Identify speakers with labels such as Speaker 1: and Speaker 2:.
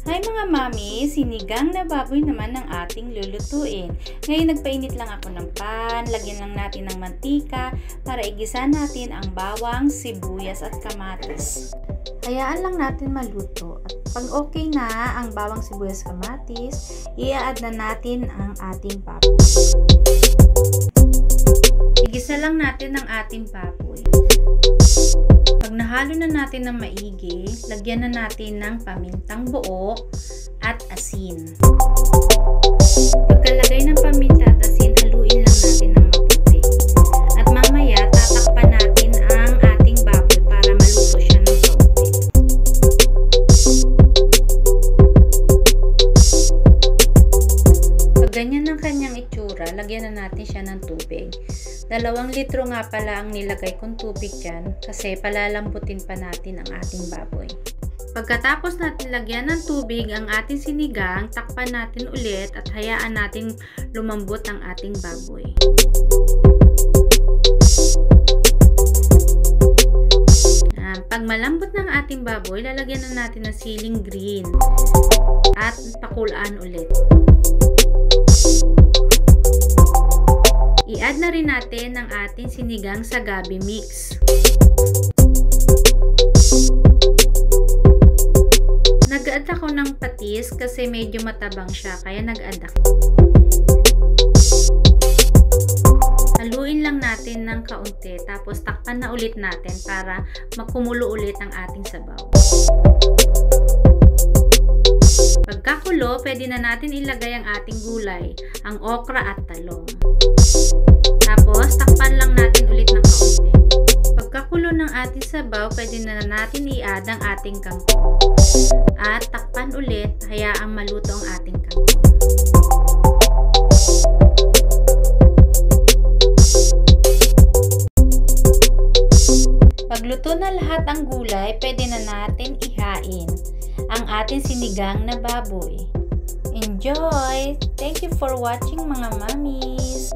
Speaker 1: Hi mga mami, sinigang na baboy naman ang ating lulutuin. Ngayon nagpainit lang ako ng pan, lagyan lang natin ng mantika para igisa natin ang bawang, sibuyas at kamatis. Hayaan lang natin maluto at pag okay na ang bawang, sibuyas, kamatis, i-add na natin ang ating baboy. Igisa lang natin ang ating baboy. Pag nahalo na natin ng maigi, lagyan na natin ng pamintang buo at asin. Pagkalagay ng paminta at asin, haluin lang natin ng mabuti. At mamaya, tatakpan natin ang ating baboy para maluto siya ng kaunti. Pag ganyan ang kanyang itsura, lagyan na natin siya ng tubig. 2 litro nga pala ang nilagay kong tubig dyan kasi palalambutin pa natin ang ating baboy. Pagkatapos natin lagyan ng tubig ang ating sinigang, takpan natin ulit at hayaan natin lumambot ang ating baboy. Pag malambot ng ating baboy, lalagyan na natin ng siling green at pakulaan ulit. I-add na rin natin ang ating sinigang sa gabi mix. Nag-add ako ng patis kasi medyo matabang siya, kaya nag-add ako. Haluin lang natin ng kaunti, tapos takpan na ulit natin para makumulo ulit ang ating sabaw. Pagkakulo, pwede na natin ilagay ang ating gulay, ang okra at talong. Tapos, takpan lang natin ulit ng kaunti. Pagkakulo ng ating sabaw, pwede na natin i-add ang ating kangkong. At takpan ulit, hayaang maluto ang ating kangkong. Pagluto na lahat ang gulay, pwede na natin ihain ang ating sinigang na baboy. Enjoy! Thank you for watching mga mamis!